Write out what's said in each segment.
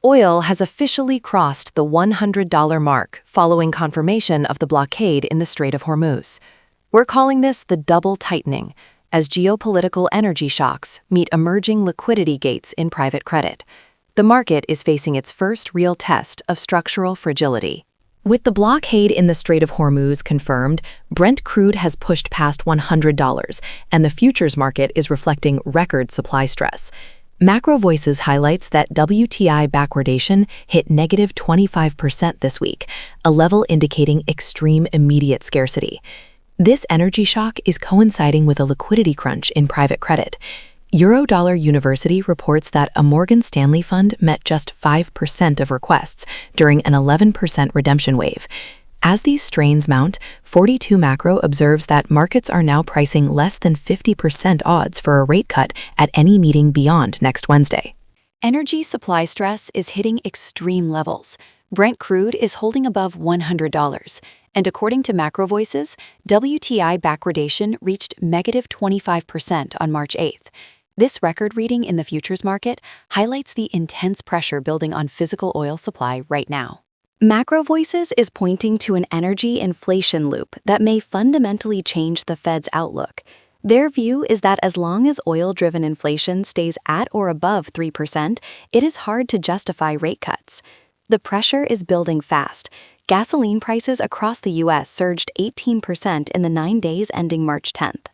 Oil has officially crossed the $100 mark following confirmation of the blockade in the Strait of Hormuz. We're calling this the double tightening, as geopolitical energy shocks meet emerging liquidity gates in private credit. The market is facing its first real test of structural fragility. With the blockade in the Strait of Hormuz confirmed, Brent crude has pushed past $100, and the futures market is reflecting record supply stress. Macro Voices highlights that WTI backwardation hit negative 25% this week, a level indicating extreme immediate scarcity. This energy shock is coinciding with a liquidity crunch in private credit. Eurodollar University reports that a Morgan Stanley fund met just 5% of requests during an 11% redemption wave. As these strains mount, 42 Macro observes that markets are now pricing less than 50% odds for a rate cut at any meeting beyond next Wednesday. Energy supply stress is hitting extreme levels. Brent crude is holding above $100, and according to Macro Voices, WTI backwardation reached negative 25% on March 8th. This record reading in the futures market highlights the intense pressure building on physical oil supply right now. Macro Voices is pointing to an energy inflation loop that may fundamentally change the Fed's outlook. Their view is that as long as oil-driven inflation stays at or above 3%, it is hard to justify rate cuts. The pressure is building fast. Gasoline prices across the U.S. surged 18% in the 9 days ending March 10th.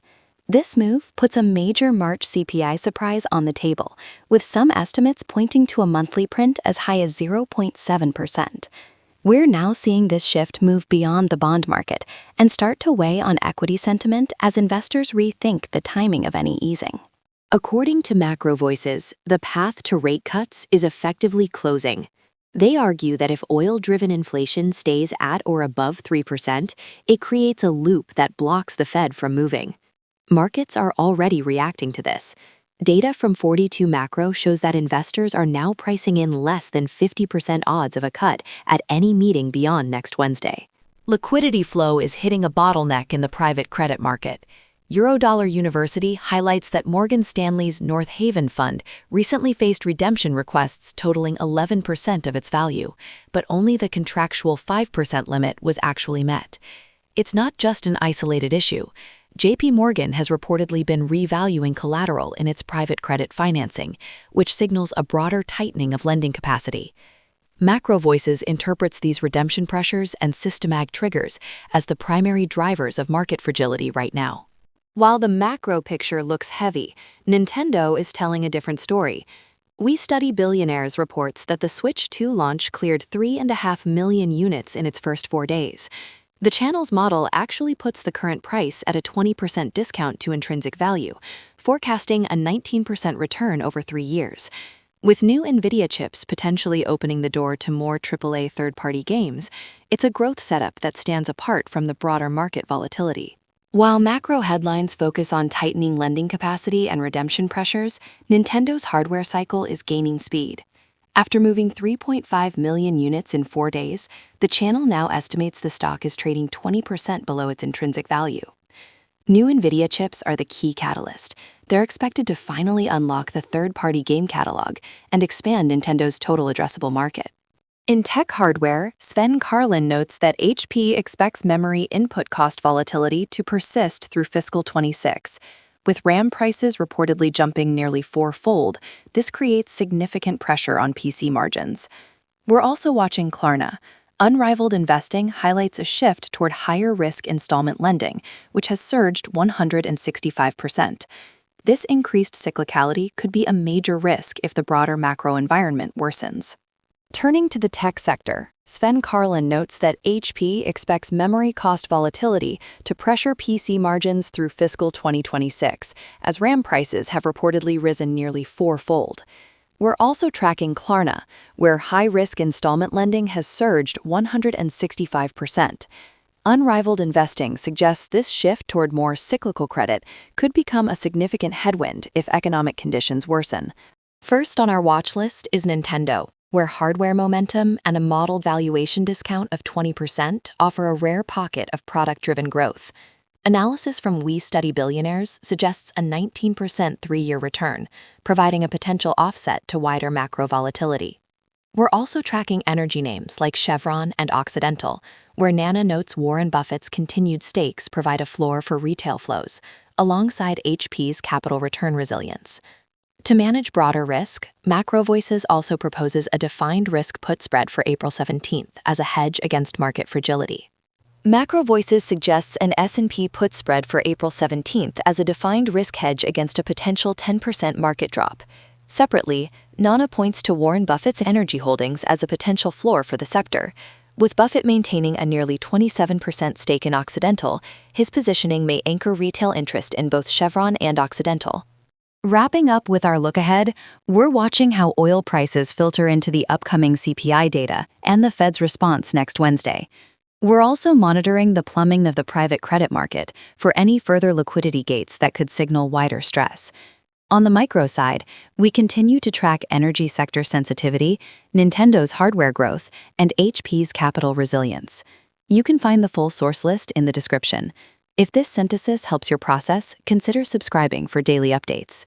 This move puts a major March CPI surprise on the table, with some estimates pointing to a monthly print as high as 0.7%. We're now seeing this shift move beyond the bond market and start to weigh on equity sentiment as investors rethink the timing of any easing. According to Macro Voices, the path to rate cuts is effectively closing. They argue that if oil-driven inflation stays at or above 3%, it creates a loop that blocks the Fed from moving. Markets are already reacting to this. Data from 42 Macro shows that investors are now pricing in less than 50% odds of a cut at any meeting beyond next Wednesday. Liquidity flow is hitting a bottleneck in the private credit market. Eurodollar University highlights that Morgan Stanley's North Haven fund recently faced redemption requests totaling 11% of its value, but only the contractual 5% limit was actually met. It's not just an isolated issue. JP Morgan has reportedly been revaluing collateral in its private credit financing, which signals a broader tightening of lending capacity. Macro Voices interprets these redemption pressures and systematic triggers as the primary drivers of market fragility right now. While the macro picture looks heavy, Nintendo is telling a different story. We Study Billionaires reports that the Switch 2 launch cleared 3.5 million units in its first 4 days. The channel's model actually puts the current price at a 20% discount to intrinsic value, forecasting a 19% return over 3 years. With new NVIDIA chips potentially opening the door to more AAA third-party games, it's a growth setup that stands apart from the broader market volatility. While macro headlines focus on tightening lending capacity and redemption pressures, Nintendo's hardware cycle is gaining speed. After moving 3.5 million units in 4 days, the channel now estimates the stock is trading 20% below its intrinsic value. New NVIDIA chips are the key catalyst. They're expected to finally unlock the third-party game catalog and expand Nintendo's total addressable market. In tech hardware, Sven Carlin notes that HP expects memory input cost volatility to persist through fiscal 26. With RAM prices reportedly jumping nearly 4-fold, this creates significant pressure on PC margins. We're also watching Klarna. Unrivaled Investing highlights a shift toward higher-risk installment lending, which has surged 165%. This increased cyclicality could be a major risk if the broader macro environment worsens. Turning to the tech sector, Sven Carlin notes that HP expects memory cost volatility to pressure PC margins through fiscal 2026, as RAM prices have reportedly risen nearly 4-fold. We're also tracking Klarna, where high-risk installment lending has surged 165%. Unrivaled Investing suggests this shift toward more cyclical credit could become a significant headwind if economic conditions worsen. First on our watch list is Nintendo, where hardware momentum and a modeled valuation discount of 20% offer a rare pocket of product-driven growth. Analysis from We Study Billionaires suggests a 19% 3-year return, providing a potential offset to wider macro volatility. We're also tracking energy names like Chevron and Occidental, where Nana notes Warren Buffett's continued stakes provide a floor for retail flows, alongside HP's capital return resilience. To manage broader risk, Macro Voices also proposes a defined risk put spread for April 17th as a hedge against market fragility. Macro Voices suggests an S&P put spread for April 17th as a defined risk hedge against a potential 10% market drop. Separately, Nana points to Warren Buffett's energy holdings as a potential floor for the sector. With Buffett maintaining a nearly 27% stake in Occidental, his positioning may anchor retail interest in both Chevron and Occidental. Wrapping up with our look ahead, we're watching how oil prices filter into the upcoming CPI data and the Fed's response next Wednesday. We're also monitoring the plumbing of the private credit market for any further liquidity gates that could signal wider stress. On the micro side, we continue to track energy sector sensitivity, Nintendo's hardware growth, and HP's capital resilience. You can find the full source list in the description. If this synthesis helps your process, consider subscribing for daily updates.